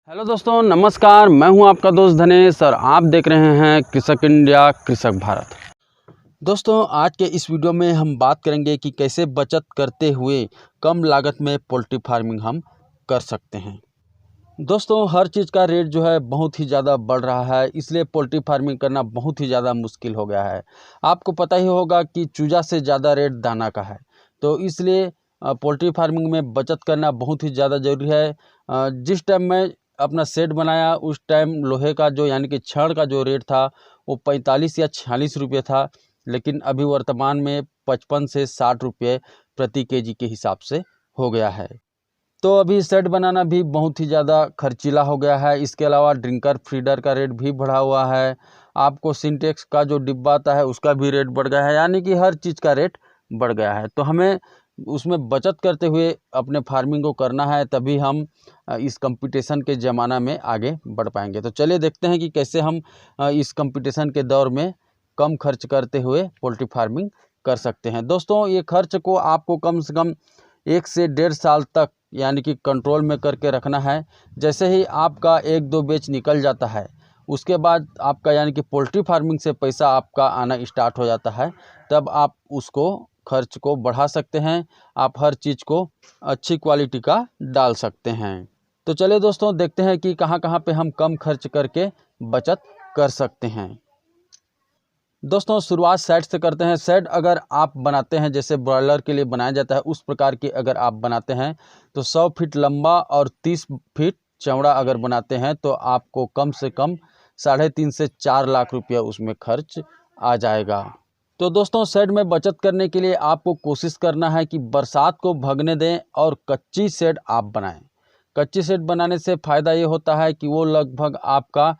Hello दोस्तों, नमस्कार। मैं हूं आपका दोस्त धनेश और आप देख रहे हैं कृषक इंडिया कृषक भारत। दोस्तों, आज के इस वीडियो में हम बात करेंगे कि कैसे बचत करते हुए कम लागत में पोल्ट्री फार्मिंग हम कर सकते हैं। दोस्तों, हर चीज़ का रेट जो है बहुत ही ज़्यादा बढ़ रहा है, इसलिए पोल्ट्री फार्मिंग करना बहुत ही ज़्यादा मुश्किल हो गया है। आपको पता ही होगा कि चूजा से ज़्यादा रेट दाना का है, तो इसलिए पोल्ट्री फार्मिंग में बचत करना बहुत ही ज़्यादा ज़रूरी है। जिस टाइम मैं अपना शेड बनाया उस टाइम लोहे का जो यानी कि छड़ का जो रेट था वो 45 या 46 रुपये था, लेकिन अभी वर्तमान में 55 से 60 रुपये प्रति केजी के हिसाब से हो गया है। तो अभी शेड बनाना भी बहुत ही ज़्यादा खर्चीला हो गया है। इसके अलावा ड्रिंकर फीडर का रेट भी बढ़ा हुआ है। आपको सिंटेक्स का जो डिब्बा आता है उसका भी रेट बढ़ गया है, यानी कि हर चीज़ का रेट बढ़ गया है। तो हमें उसमें बचत करते हुए अपने फार्मिंग को करना है, तभी हम इस कंपटीशन के ज़माना में आगे बढ़ पाएंगे। तो चलिए देखते हैं कि कैसे हम इस कंपटीशन के दौर में कम खर्च करते हुए पोल्ट्री फार्मिंग कर सकते हैं। दोस्तों, ये खर्च को आपको कम से कम 1 से 1.5 साल तक यानी कि कंट्रोल में करके रखना है। जैसे ही आपका 1-2 बैच निकल जाता है, उसके बाद आपका यानी कि पोल्ट्री फार्मिंग से पैसा आपका आना स्टार्ट हो जाता है, तब आप उसको खर्च को बढ़ा सकते हैं। आप हर चीज़ को अच्छी क्वालिटी का डाल सकते हैं। तो चलिए दोस्तों, देखते हैं कि कहाँ-कहाँ पे हम कम खर्च करके बचत कर सकते हैं। दोस्तों, शुरुआत शेड से करते हैं। शेड अगर आप बनाते हैं जैसे ब्रॉयलर के लिए बनाया जाता है उस प्रकार की अगर आप बनाते हैं तो 100 फीट लंबा और 30 फीट चौड़ा अगर बनाते हैं तो आपको कम से कम 3.5 से 4 लाख रुपया उसमें खर्च आ जाएगा। तो दोस्तों, शेड में बचत करने के लिए आपको कोशिश करना है कि बरसात को भगने दें और कच्ची शेड आप बनाएं। कच्ची शेड बनाने से फ़ायदा ये होता है कि वो लगभग आपका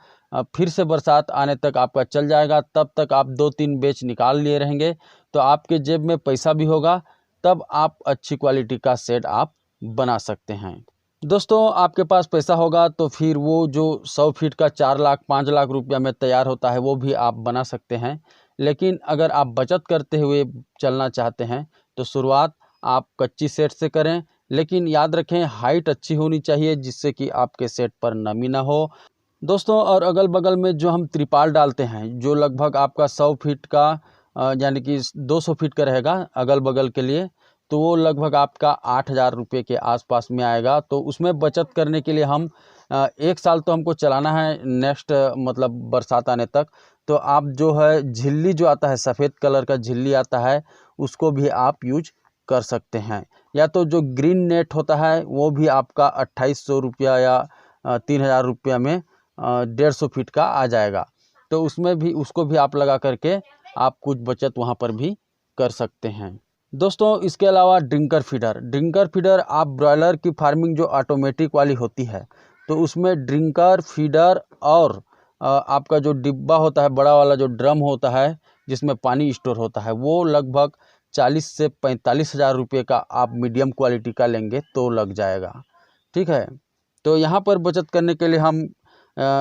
फिर से बरसात आने तक आपका चल जाएगा। तब तक आप 2-3 बैच निकाल लिए रहेंगे, तो आपके जेब में पैसा भी होगा, तब आप अच्छी क्वालिटी का शेड आप बना सकते हैं। दोस्तों, आपके पास पैसा होगा तो फिर वो जो 100 फीट का 4 लाख 5 लाख रुपया में तैयार होता है वो भी आप बना सकते हैं। लेकिन अगर आप बचत करते हुए चलना चाहते हैं तो शुरुआत आप कच्ची शेड से करें, लेकिन याद रखें हाइट अच्छी होनी चाहिए जिससे कि आपके शेड पर नमी ना हो। दोस्तों, और अगल बगल में जो हम त्रिपाल डालते हैं जो लगभग आपका 100 फीट का यानी कि 200 फीट का रहेगा अगल बगल के लिए, तो वो लगभग आपका 8,000 रुपये के आसपास में आएगा। तो उसमें बचत करने के लिए हम 1 साल तो हमको चलाना है, नेक्स्ट मतलब बरसात आने तक। तो आप जो है झिल्ली जो आता है सफ़ेद कलर का झिल्ली आता है उसको भी आप यूज कर सकते हैं, या तो जो ग्रीन नेट होता है वो भी आपका 2800 रुपया या 3,000 रुपया में 150 फीट का आ जाएगा। तो उसमें भी उसको भी आप लगा करके आप कुछ बचत वहाँ पर भी कर सकते हैं। दोस्तों, इसके अलावा ड्रिंकर फीडर आप ब्रॉयलर की फार्मिंग जो ऑटोमेटिक वाली होती है तो उसमें ड्रिंकर फीडर और आपका जो डिब्बा होता है बड़ा वाला जो ड्रम होता है जिसमें पानी स्टोर होता है वो लगभग 40 से 45 हज़ार रुपये का आप मीडियम क्वालिटी का लेंगे तो लग जाएगा। ठीक है, तो यहाँ पर बचत करने के लिए हम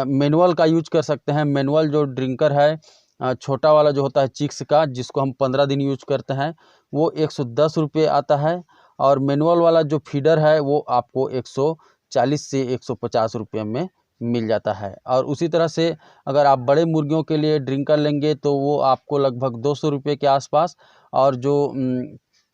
मैनुअल का यूज कर सकते हैं। मैनुअल जो ड्रिंकर है छोटा वाला जो होता है चिक्स का जिसको हम 15 दिन यूज करते हैं वो 110 रुपये आता है, और मैनुअल वाला जो फीडर है वो आपको 140 से 150 रुपये में मिल जाता है। और उसी तरह से अगर आप बड़े मुर्गियों के लिए ड्रिंकर लेंगे तो वो आपको लगभग 200 रुपये के आसपास, और जो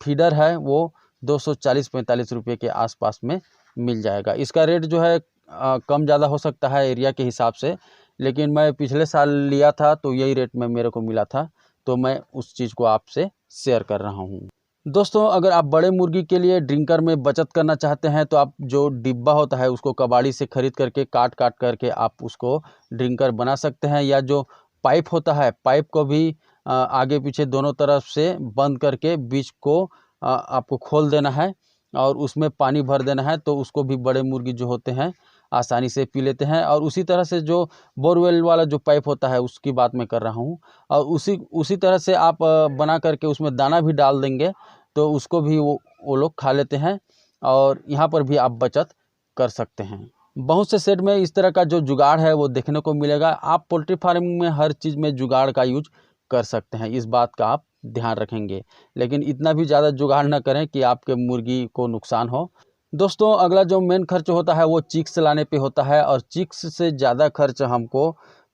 फीडर है वो 240-45 रुपये के आसपास में मिल जाएगा। इसका रेट जो है कम ज़्यादा हो सकता है एरिया के हिसाब से, लेकिन मैं पिछले साल लिया था तो यही रेट में मेरे को मिला था, तो मैं उस चीज़ को आपसे शेयर कर रहा हूँ। दोस्तों, अगर आप बड़े मुर्गी के लिए ड्रिंकर में बचत करना चाहते हैं तो आप जो डिब्बा होता है उसको कबाड़ी से ख़रीद करके काट करके आप उसको ड्रिंकर बना सकते हैं, या जो पाइप होता है पाइप को भी आगे पीछे दोनों तरफ से बंद करके बीच को आपको खोल देना है और उसमें पानी भर देना है, तो उसको भी बड़े मुर्गी जो होते हैं आसानी से पी लेते हैं। और उसी तरह से जो बोरवेल वाला जो पाइप होता है उसकी बात मैं कर रहा हूँ, और उसी तरह से आप बना करके उसमें दाना भी डाल देंगे तो उसको भी वो लोग खा लेते हैं, और यहाँ पर भी आप बचत कर सकते हैं। बहुत से सेट में इस तरह का जो जुगाड़ है वो देखने को मिलेगा। आप पोल्ट्री फार्मिंग में हर चीज़ में जुगाड़ का यूज कर सकते हैं, इस बात का आप ध्यान रखेंगे, लेकिन इतना भी ज़्यादा जुगाड़ ना करें कि आपके मुर्गी को नुकसान हो। दोस्तों अगला जो मेन खर्च होता है वो चिक्स लाने पे होता है, और चिक्स से ज़्यादा खर्च हमको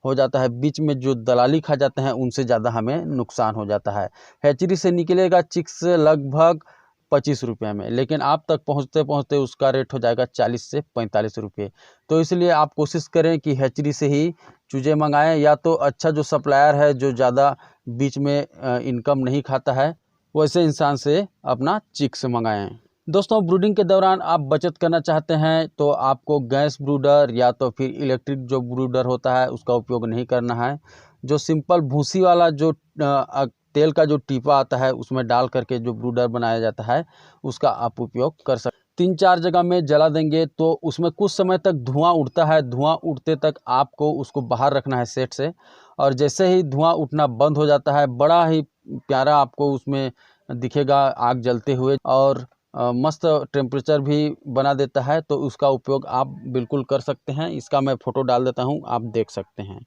हो जाता है, बीच में जो दलाली खा जाते हैं उनसे ज़्यादा हमें नुकसान हो जाता है। हैचरी से निकलेगा चिक्स लगभग 25 रुपये में, लेकिन आप तक पहुंचते पहुंचते उसका रेट हो जाएगा 40 से 45 रुपये। तो इसलिए आप कोशिश करें कि हैचरी से ही चूज़े मंगाएं, या तो अच्छा जो सप्लायर है जो ज़्यादा बीच में इनकम नहीं खाता है, वैसे इंसान से अपना चिक्स मंगाएं। दोस्तों ब्रूडिंग के दौरान आप बचत करना चाहते हैं तो आपको गैस ब्रूडर या तो फिर इलेक्ट्रिक जो ब्रूडर होता है उसका उपयोग नहीं करना है। जो सिंपल भूसी वाला जो तेल का जो टीपा आता है उसमें डाल करके जो ब्रूडर बनाया जाता है उसका आप उपयोग कर सकते हैं। 3-4 जगह में जला देंगे तो उसमें कुछ समय तक धुआं उठता है, धुआं उठते तक आपको उसको बाहर रखना है सेट से, और जैसे ही धुआं उठना बंद हो जाता है बड़ा ही प्यारा आपको उसमें दिखेगा आग जलते हुए, और मस्त टेम्परेचर भी बना देता है। तो उसका उपयोग आप बिल्कुल कर सकते हैं। इसका मैं फ़ोटो डाल देता हूं, आप देख सकते हैं।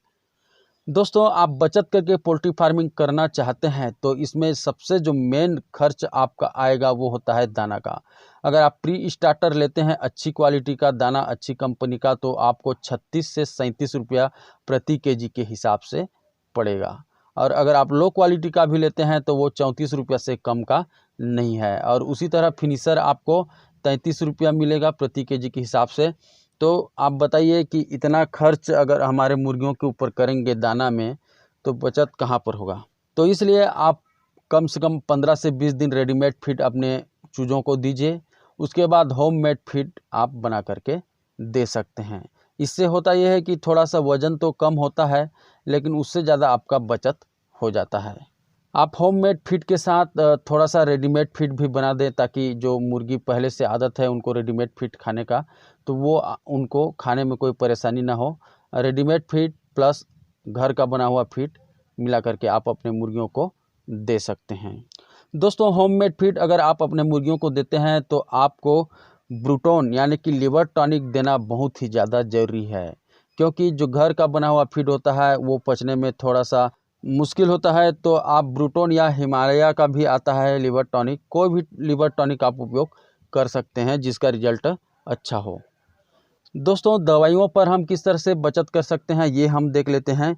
दोस्तों आप बचत करके पोल्ट्री फार्मिंग करना चाहते हैं तो इसमें सबसे जो मेन खर्च आपका आएगा वो होता है दाना का। अगर आप प्री स्टार्टर लेते हैं अच्छी क्वालिटी का दाना, अच्छी कंपनी का, तो आपको 36 से 37 रुपया प्रति केजी के हिसाब से पड़ेगा, और अगर आप लो क्वालिटी का भी लेते हैं तो वो 34 रुपया से कम का नहीं है। और उसी तरह फिनिशर आपको 33 रुपया मिलेगा प्रति केजी के हिसाब से। तो आप बताइए कि इतना खर्च अगर हमारे मुर्गियों के ऊपर करेंगे दाना में तो बचत कहाँ पर होगा। तो इसलिए आप कम से कम 15 से 20 दिन रेडीमेड फीड अपने चूज़ों को दीजिए, उसके बाद होममेड फीड आप बना करके दे सकते हैं। इससे होता यह है कि थोड़ा सा वज़न तो कम होता है लेकिन उससे ज़्यादा आपका बचत हो जाता है। आप होममेड फीड के साथ थोड़ा सा रेडीमेड फीड भी बना दें, ताकि जो मुर्गी पहले से आदत है उनको रेडीमेड फीड खाने का, तो वो उनको खाने में कोई परेशानी ना हो। रेडीमेड फीड प्लस घर का बना हुआ फीड मिला करके आप अपने मुर्गियों को दे सकते हैं। दोस्तों होममेड फीड अगर आप अपने मुर्गियों को देते हैं तो आपको ब्रूटोन यानी कि लिवर टॉनिक देना बहुत ही ज़्यादा ज़रूरी है, क्योंकि जो घर का बना हुआ फीड होता है वो पचने में थोड़ा सा मुश्किल होता है। तो आप ब्रूटोन या हिमालय का भी आता है लिवर टॉनिक, कोई भी लिवर टॉनिक आप उपयोग कर सकते हैं जिसका रिजल्ट अच्छा हो। दोस्तों दवाइयों पर हम किस तरह से बचत कर सकते हैं ये हम देख लेते हैं।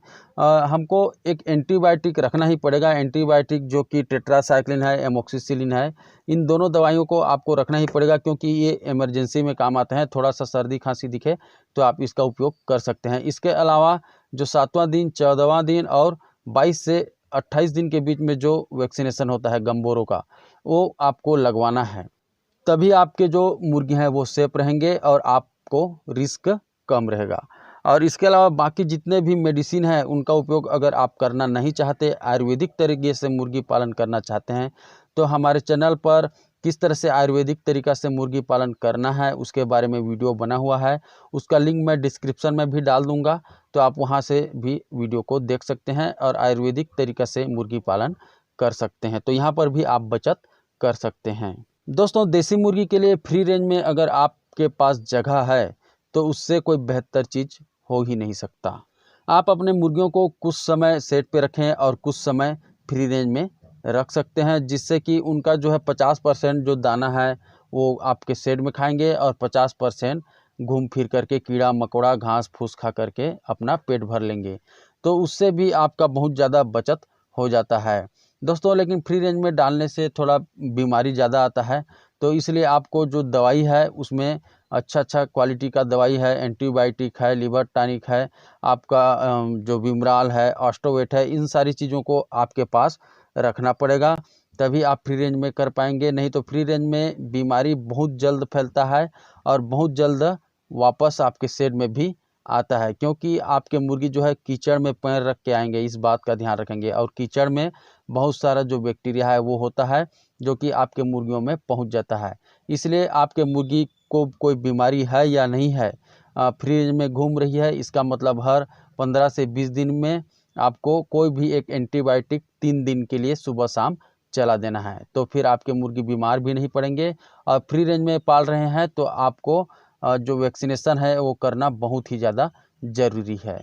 हमको एक एंटीबायोटिक रखना ही पड़ेगा। एंटीबायोटिक जो कि टेट्रासाइक्लिन है, एमोक्सिसिलिन है, इन दोनों दवाइयों को आपको रखना ही पड़ेगा, क्योंकि ये इमरजेंसी में काम आते हैं। थोड़ा सा सर्दी खांसी दिखे तो आप इसका उपयोग कर सकते हैं। इसके अलावा जो 7वां दिन, 14वां दिन और 22 से 28 दिन के बीच में जो वैक्सीनेशन होता है गम्बोरों का, वो आपको लगवाना है। तभी आपके जो मुर्गी हैं वो सेफ रहेंगे और आपको रिस्क कम रहेगा। और इसके अलावा बाकी जितने भी मेडिसिन हैं उनका उपयोग अगर आप करना नहीं चाहते, आयुर्वेदिक तरीके से मुर्गी पालन करना चाहते हैं, तो हमारे चैनल पर किस तरह से आयुर्वेदिक तरीक़ा से मुर्गी पालन करना है उसके बारे में वीडियो बना हुआ है। उसका लिंक मैं डिस्क्रिप्शन में भी डाल दूँगा, तो आप वहाँ से भी वीडियो को देख सकते हैं और आयुर्वेदिक तरीक़ा से मुर्गी पालन कर सकते हैं। तो यहाँ पर भी आप बचत कर सकते हैं। दोस्तों देसी मुर्गी के लिए फ्री रेंज में अगर आपके पास जगह है तो उससे कोई बेहतर चीज़ हो ही नहीं सकता। आप अपने मुर्गियों को कुछ समय सेट पे रखें और कुछ समय फ्री रेंज में रख सकते हैं, जिससे कि उनका जो है 50% जो दाना है वो आपके शेड में खाएंगे और 50% घूम फिर करके कीड़ा मकोड़ा घास फूस खा करके अपना पेट भर लेंगे। तो उससे भी आपका बहुत ज़्यादा बचत हो जाता है दोस्तों। लेकिन फ्री रेंज में डालने से थोड़ा बीमारी ज़्यादा आता है, तो इसलिए आपको जो दवाई है उसमें अच्छा क्वालिटी का दवाई है, एंटीबायोटिक है, लिवर टॉनिक है, आपका जो विमराल है, ऑस्टोवेट है, इन सारी चीज़ों को आपके पास रखना पड़ेगा, तभी आप फ्री रेंज में कर पाएंगे। नहीं तो फ्री रेंज में बीमारी बहुत जल्द फैलता है और बहुत जल्द वापस आपके शेड में भी आता है, क्योंकि आपके मुर्गी जो है कीचड़ में पैर रख के आएंगे, इस बात का ध्यान रखेंगे। और कीचड़ में बहुत सारा जो बैक्टीरिया है वो होता है जो कि आपके मुर्गियों में पहुंच जाता है। इसलिए आपके मुर्गी को कोई बीमारी है या नहीं है, फ्री रेंज में घूम रही है, इसका मतलब हर 15 से 20 दिन में आपको कोई भी एक एंटीबायोटिक 3 दिन के लिए सुबह शाम चला देना है। तो फिर आपके मुर्गी बीमार भी नहीं पड़ेंगे। और फ्री रेंज में पाल रहे हैं तो आपको जो वैक्सीनेशन है वो करना बहुत ही ज़्यादा ज़रूरी है।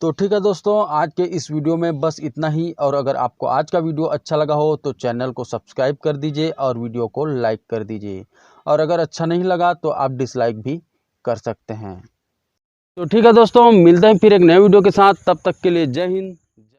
तो ठीक है दोस्तों, आज के इस वीडियो में बस इतना ही। और अगर आपको आज का वीडियो अच्छा लगा हो तो चैनल को सब्सक्राइब कर दीजिए और वीडियो को लाइक कर दीजिए। और अगर अच्छा नहीं लगा तो आप डिसलाइक भी कर सकते हैं। तो ठीक है दोस्तों, मिलते हैं फिर एक नए वीडियो के साथ। तब तक के लिए जय हिंद,